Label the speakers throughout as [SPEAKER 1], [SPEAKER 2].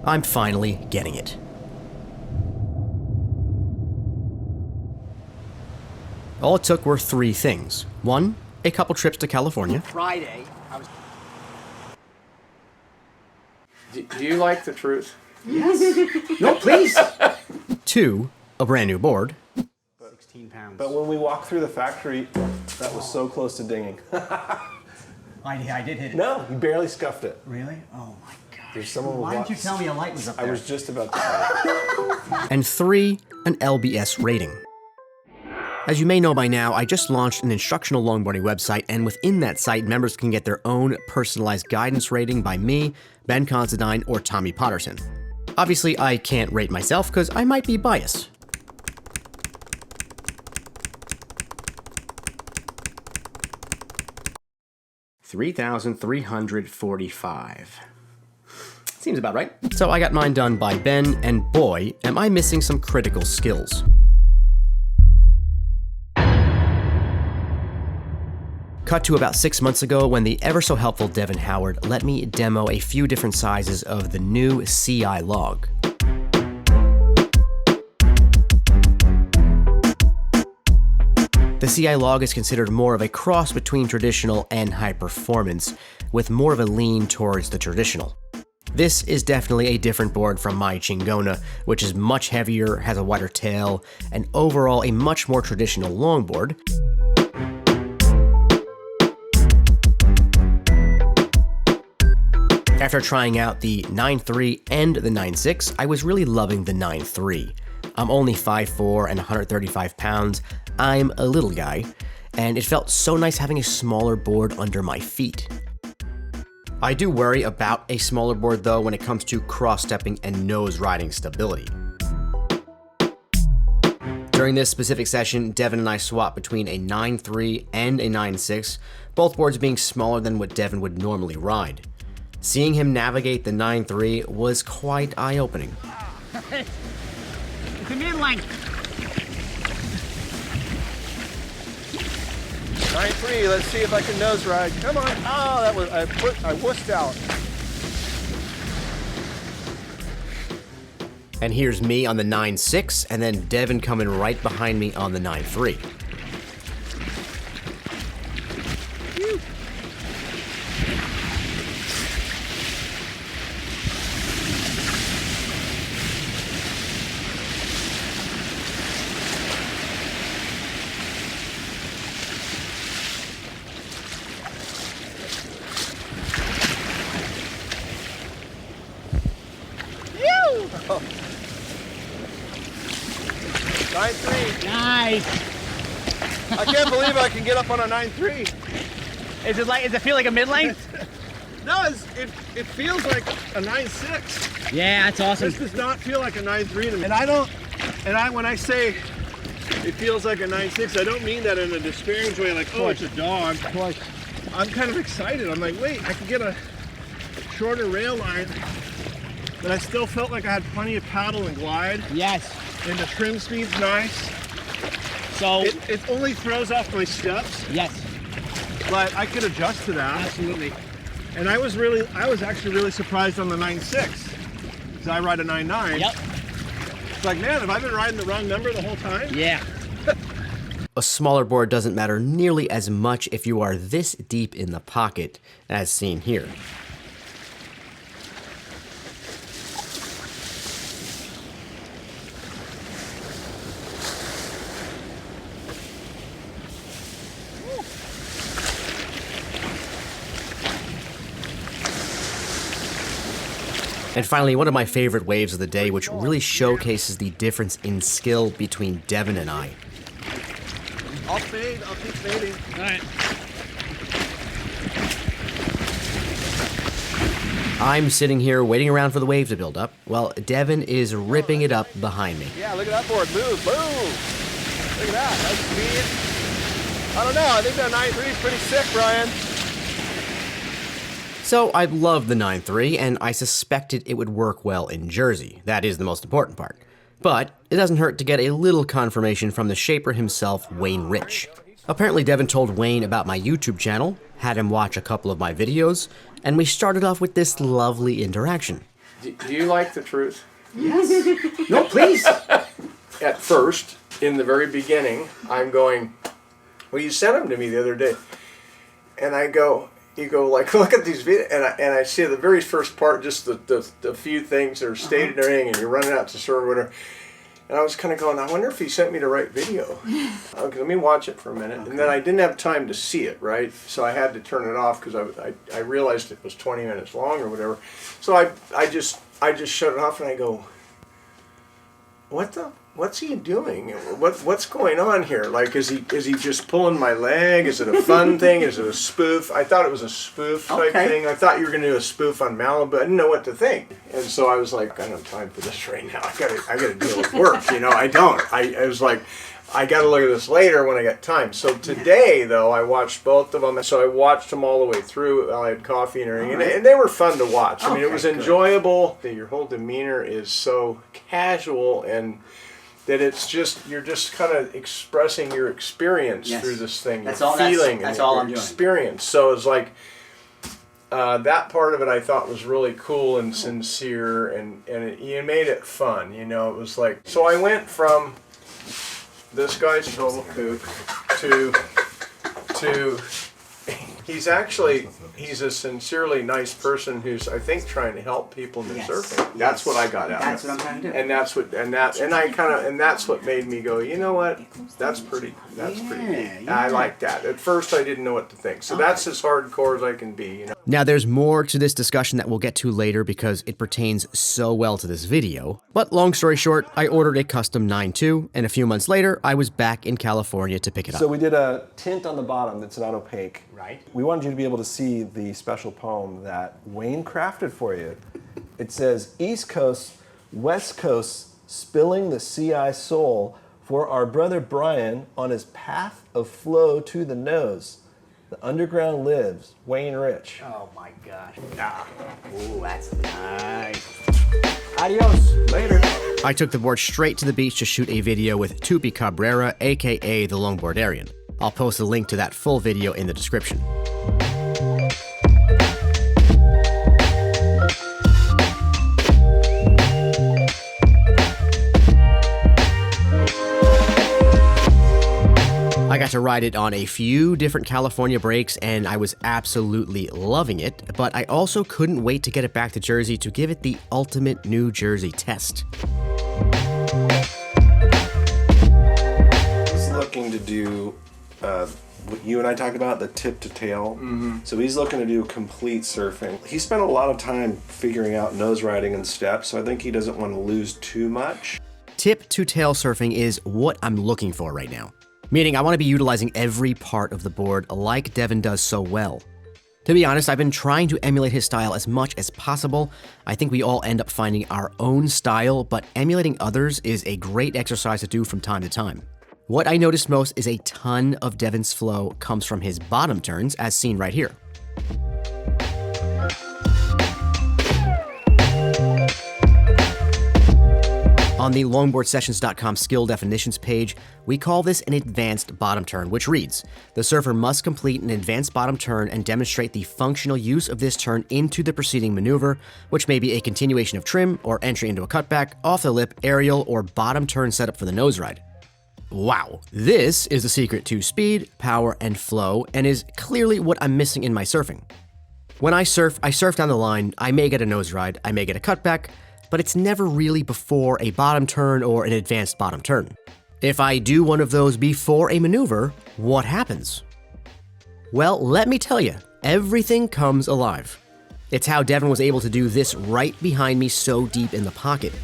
[SPEAKER 1] I'm finally getting it. All it took were 3 things. 1, a couple trips to California.
[SPEAKER 2] Friday, I was...
[SPEAKER 3] Do you like the truth?
[SPEAKER 2] Yes. No, please.
[SPEAKER 1] 2, a brand new board.
[SPEAKER 2] 16 pounds.
[SPEAKER 4] But when we walked through the factory, that was so close to dinging.
[SPEAKER 2] I did hit it.
[SPEAKER 4] No, you barely scuffed it.
[SPEAKER 2] Really? Oh my God.
[SPEAKER 4] There's someone
[SPEAKER 2] Why didn't you tell me a light was up there?
[SPEAKER 4] I was just about to say it.
[SPEAKER 1] And 3, an LBS rating. As you may know by now, I just launched an instructional longboarding website, and within that site, members can get their own personalized guidance rating by me, Ben Considine, or Tommy Potterson. Obviously, I can't rate myself because I might be biased. $3,345. Seems about right. So I got mine done by Ben, and boy, am I missing some critical skills. Cut to about 6 months ago when the ever-so-helpful Devin Howard let me demo a few different sizes of the new CI log. The CI log is considered more of a cross between traditional and high performance, with more of a lean towards the traditional. This is definitely a different board from my Chingona, which is much heavier, has a wider tail, and overall a much more traditional longboard. After trying out the 9.3 and the 9.6, I was really loving the 9.3. I'm only 5'4" and 135 pounds, I'm a little guy, and it felt so nice having a smaller board under my feet. I do worry about a smaller board though when it comes to cross-stepping and nose riding stability. During this specific session, Devin and I swapped between a 9.3 and a 9.6, both boards being smaller than what Devin would normally ride. Seeing him navigate the 9.3 was quite eye-opening.
[SPEAKER 2] It's a mid-length.
[SPEAKER 4] 9.3, let's see if I can nose ride. Come on. Oh, that was, I wussed out.
[SPEAKER 1] And here's me on the 9.6, and then Devin coming right behind me on the 9.3.
[SPEAKER 4] Oh. 9.3.
[SPEAKER 2] Nice.
[SPEAKER 4] I can't believe I can get up on a 9.3.
[SPEAKER 2] Does it feel like a mid-length?
[SPEAKER 4] No, it feels like a 9.6.
[SPEAKER 2] Yeah, that's awesome.
[SPEAKER 4] This does not feel like a 9.3 to me. When I say it feels like a 9.6, I don't mean that in a disparaging way, like, oh, it's a dog.
[SPEAKER 2] Of course.
[SPEAKER 4] I'm kind of excited. I'm like, wait, I can get a shorter rail line, but I still felt like I had plenty of paddle and glide.
[SPEAKER 2] Yes.
[SPEAKER 4] And the trim speed's nice.
[SPEAKER 2] So
[SPEAKER 4] it only throws off my steps.
[SPEAKER 2] Yes.
[SPEAKER 4] But I could adjust to that.
[SPEAKER 2] Absolutely.
[SPEAKER 4] And I was actually really surprised on the 9.6 because I ride a 9.9.
[SPEAKER 2] Yep.
[SPEAKER 4] It's like, man, have I been riding the wrong number the whole time?
[SPEAKER 2] Yeah.
[SPEAKER 1] A smaller board doesn't matter nearly as much if you are this deep in the pocket, as seen here. And finally, one of my favorite waves of the day, which really showcases the difference in skill between Devin and I.
[SPEAKER 4] I'll fade, I'll keep fading.
[SPEAKER 2] All right.
[SPEAKER 1] I'm sitting here waiting around for the wave to build up, while Devin is ripping it up behind me.
[SPEAKER 4] Yeah, look at that board, move, move. Look at that, that's speed. I don't know, I think that 9.3 is pretty sick, Brian.
[SPEAKER 1] So I love the 9.3, and I suspected it would work well in Jersey. That is the most important part. But it doesn't hurt to get a little confirmation from the shaper himself, Wayne Rich. Apparently Devin told Wayne about my YouTube channel, had him watch a couple of my videos, and we started off with this lovely interaction.
[SPEAKER 3] Do you like the truth?
[SPEAKER 2] Yes. No, please.
[SPEAKER 3] At first, in the very beginning, I'm going, well, you sent them to me the other day. And you go like, look at these videos. And I see the very first part, just the few things that are stated in the ring, and you're running out to serve or whatever. And I was kind of going, I wonder if he sent me the right video. Okay, let me watch it for a minute. Okay. And then I didn't have time to see it, right? So I had to turn it off because I realized it was 20 minutes long or whatever. So I just shut it off and I go, what's he doing? What's going on here? Like, is he just pulling my leg? Is it a fun thing? Is it a spoof? I thought it was a spoof type thing. I thought you were going to do a spoof on Malibu. I didn't know what to think. And so I was like, I don't have time for this right now. I got to deal with work. I don't. I was like, I got to look at this later when I got time. So today, though, I watched both of them. So I watched them all the way through. I had coffee and everything, and they were fun to watch. I mean, it was enjoyable. Your whole demeanor is so casual and that it's just, you're just kind of expressing your experience through this thing.
[SPEAKER 2] That's
[SPEAKER 3] your
[SPEAKER 2] all,
[SPEAKER 3] feeling
[SPEAKER 2] that's
[SPEAKER 3] and
[SPEAKER 2] all
[SPEAKER 3] your
[SPEAKER 2] I'm doing.
[SPEAKER 3] experience. So it's like, that part of it I thought was really cool and sincere, and you made it fun. It was like, so I went from this guy's total kook to he's a sincerely nice person who's, I think, trying to help people in the surfing. That's what I got out of it.
[SPEAKER 2] That's what I'm trying to do.
[SPEAKER 3] And that's what made me go, you know what? That's pretty neat. I like that. At first I didn't know what to think. So that's as hardcore as I can be,
[SPEAKER 1] Now, there's more to this discussion that we'll get to later because it pertains so well to this video. But long story short, I ordered a custom 9.2, and a few months later, I was back in California to pick it up.
[SPEAKER 5] So we did a tint on the bottom that's not opaque.
[SPEAKER 2] Right.
[SPEAKER 5] We wanted you to be able to see the special poem that Wayne crafted for you. It says, East Coast, West Coast, spilling the CI soul for our brother Brian on his path of flow to the nose. The underground lives, Wayne Rich.
[SPEAKER 2] Oh my gosh. Ooh, that's nice. Adios. Later.
[SPEAKER 1] I took the board straight to the beach to shoot a video with Tupi Cabrerra, aka the Longboardarian. I'll post a link to that full video in the description. I got to ride it on a few different California breaks, and I was absolutely loving it, but I also couldn't wait to get it back to Jersey to give it the ultimate New Jersey test.
[SPEAKER 5] He's looking to do what you and I talked about, the tip to tail. Mm-hmm. So he's looking to do complete surfing. He spent a lot of time figuring out nose riding and steps, so I think he doesn't want to lose too much.
[SPEAKER 1] Tip to tail surfing is what I'm looking for right now. Meaning I want to be utilizing every part of the board like Devin does so well. To be honest, I've been trying to emulate his style as much as possible. I think we all end up finding our own style, but emulating others is a great exercise to do from time to time. What I noticed most is a ton of Devin's flow comes from his bottom turns, as seen right here. On the longboardsessions.com skill definitions page, we call this an advanced bottom turn, which reads, the surfer must complete an advanced bottom turn and demonstrate the functional use of this turn into the preceding maneuver, which may be a continuation of trim or entry into a cutback, off the lip, aerial, or bottom turn setup for the nose ride. Wow, this is the secret to speed, power, and flow, and is clearly what I'm missing in my surfing. When I surf down the line, I may get a nose ride, I may get a cutback, but it's never really before a bottom turn or an advanced bottom turn. If I do one of those before a maneuver, what happens? Well, let me tell you, everything comes alive. It's how Devin was able to do this right behind me so deep in the pocket.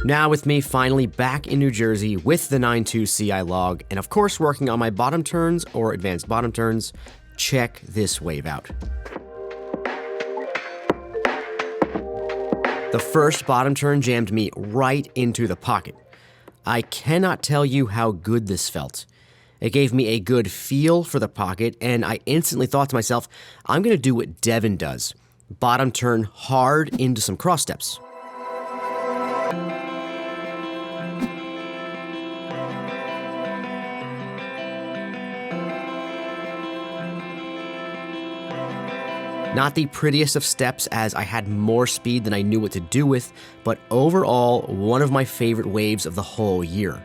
[SPEAKER 1] Now with me finally back in New Jersey with the 9.2 CI log, and of course working on my bottom turns or advanced bottom turns, check this wave out. The first bottom turn jammed me right into the pocket. I cannot tell you how good this felt. It gave me a good feel for the pocket, and I instantly thought to myself, I'm going to do what Devin does. Bottom turn hard into some cross steps. Not the prettiest of steps, as I had more speed than I knew what to do with, but overall, one of my favorite waves of the whole year.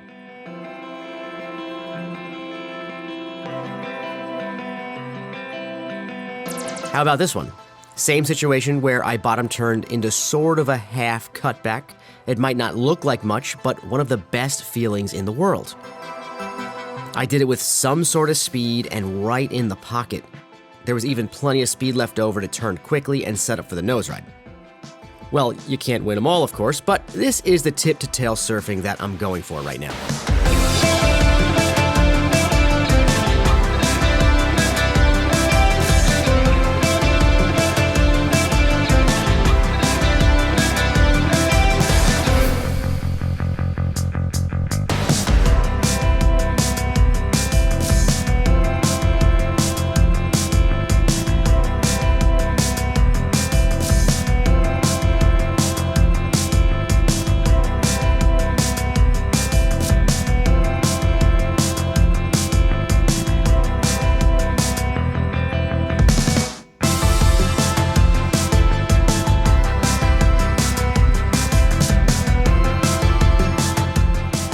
[SPEAKER 1] How about this one? Same situation where I bottom turned into sort of a half cutback. It might not look like much, but one of the best feelings in the world. I did it with some sort of speed and right in the pocket. There was even plenty of speed left over to turn quickly and set up for the nose ride. Well, you can't win them all, of course, but this is the tip-to-tail surfing that I'm going for right now.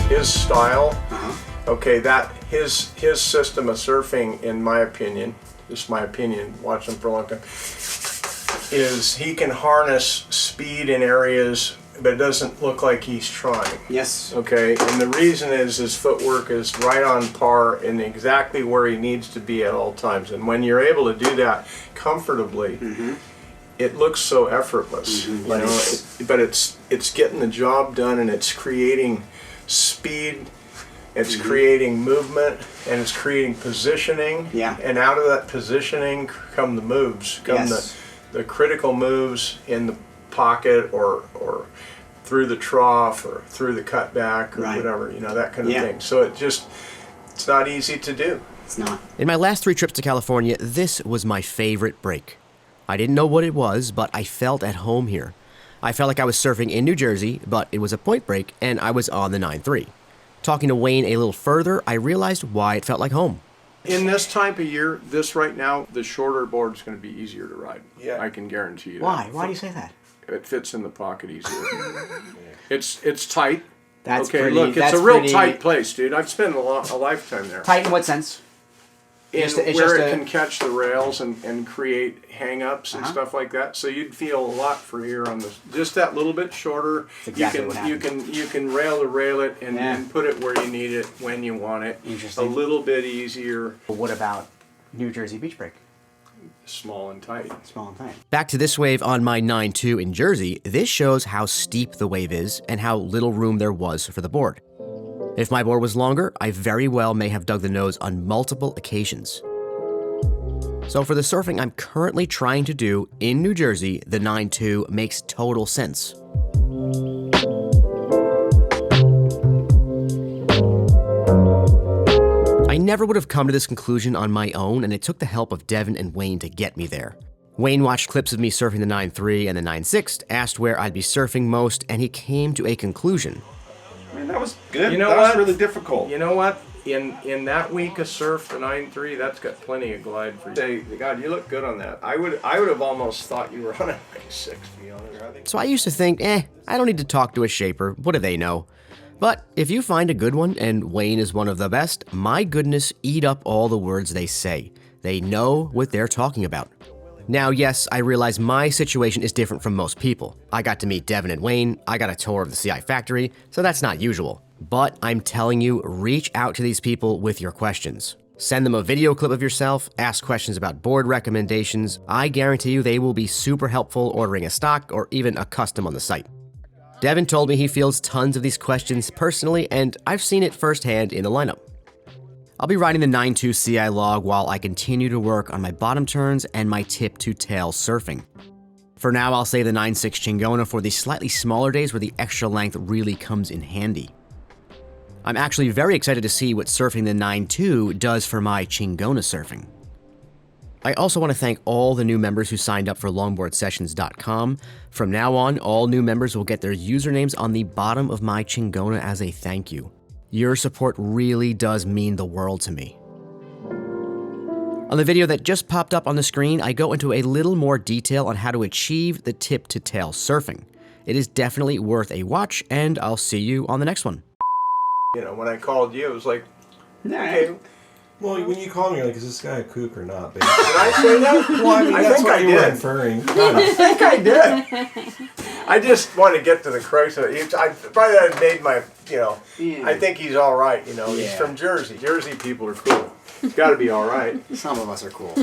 [SPEAKER 3] His style, okay, that his system of surfing, in my opinion, just my opinion, watching for a long time, is he can harness speed in areas, but it doesn't look like he's trying.
[SPEAKER 2] Yes.
[SPEAKER 3] Okay, and the reason is his footwork is right on par and exactly where he needs to be at all times. And when you're able to do that comfortably, it looks so effortless. You know, but it's getting the job done, and it's creating speed, it's creating movement, and it's creating positioning.
[SPEAKER 2] Yeah.
[SPEAKER 3] And out of that positioning come the moves, come the critical moves in the pocket or through the trough or through the cutback or whatever, you know, that kind of thing. So it's not easy to do.
[SPEAKER 2] It's not.
[SPEAKER 1] In my last 3 trips to California, this was my favorite break. I didn't know what it was, but I felt at home here. I felt like I was surfing in New Jersey, but it was a point break, and I was on the 9.3. Talking to Wayne a little further, I realized why it felt like home.
[SPEAKER 3] In this type of year, this right now, the shorter board is going to be easier to ride. Yeah. I can guarantee you that.
[SPEAKER 2] Why? Why do you say that?
[SPEAKER 3] It fits in the pocket easier. It's tight.
[SPEAKER 2] That's
[SPEAKER 3] okay,
[SPEAKER 2] pretty,
[SPEAKER 3] look, it's a real tight place, dude. I've spent a lifetime there.
[SPEAKER 2] Tight in what sense?
[SPEAKER 3] Where it can catch the rails and create hang-ups and stuff like that. So you'd feel a lot freer on this. Just that little bit shorter.
[SPEAKER 2] That's exactly
[SPEAKER 3] you can rail to rail it and put it where you need it when you want it.
[SPEAKER 2] Interesting.
[SPEAKER 3] A little bit easier.
[SPEAKER 2] But what about New Jersey beach break?
[SPEAKER 3] Small and tight.
[SPEAKER 2] Small and tight.
[SPEAKER 1] Back to this wave on my 9.2 in Jersey, this shows how steep the wave is and how little room there was for the board. If my board was longer, I very well may have dug the nose on multiple occasions. So for the surfing I'm currently trying to do in New Jersey, the 9.2 makes total sense. I never would have come to this conclusion on my own, and it took the help of Devin and Wayne to get me there. Wayne watched clips of me surfing the 9.3 and the 9.6, asked where I'd be surfing most, and he came to a conclusion.
[SPEAKER 5] Man, that was good.
[SPEAKER 3] You know
[SPEAKER 5] that
[SPEAKER 3] what?
[SPEAKER 5] was really difficult.
[SPEAKER 3] You know what? In that week of surf, the 9.3, that's got plenty of glide for you. Say, God, you look good on that. I would have almost thought you were on a 9.6, to be honest.
[SPEAKER 1] So I used to think, I don't need to talk to a shaper. What do they know? But if you find a good one, and Wayne is one of the best, my goodness, eat up all the words they say. They know what they're talking about. Now, yes, I realize my situation is different from most people. I got to meet Devin and Wayne, I got a tour of the CI factory, so that's not usual. But I'm telling you, reach out to these people with your questions. Send them a video clip of yourself, ask questions about board recommendations. I guarantee you they will be super helpful ordering a stock or even a custom on the site. Devin told me he fields tons of these questions personally, and I've seen it firsthand in the lineup. I'll be riding the 9.2 CI log while I continue to work on my bottom turns and my tip-to-tail surfing. For now, I'll save the 9.6 Chingona for the slightly smaller days where the extra length really comes in handy. I'm actually very excited to see what surfing the 9.2 does for my Chingona surfing. I also want to thank all the new members who signed up for longboardsessions.com. From now on, all new members will get their usernames on the bottom of my Chingona as a thank you. Your support really does mean the world to me. On the video that just popped up on the screen, I go into a little more detail on how to achieve the tip-to-tail surfing. It is definitely worth a watch, and I'll see you on the next one.
[SPEAKER 3] You know, when I called you, it was like,
[SPEAKER 2] Okay.
[SPEAKER 3] okay,
[SPEAKER 5] Well, when you called me, you're like, is this guy a kook or not?
[SPEAKER 3] did I say that?
[SPEAKER 5] Well, I mean,
[SPEAKER 3] I
[SPEAKER 5] that's
[SPEAKER 3] think
[SPEAKER 5] what
[SPEAKER 3] I
[SPEAKER 5] you were
[SPEAKER 3] did.
[SPEAKER 5] inferring.
[SPEAKER 3] I think I did. I just want to get to the crux of it. I probably had made my, you know,
[SPEAKER 2] Yeah.
[SPEAKER 3] I think he's all right, you know. He's
[SPEAKER 2] Yeah.
[SPEAKER 3] from Jersey. Jersey people are cool. He's got to be all right.
[SPEAKER 2] Some of us are cool.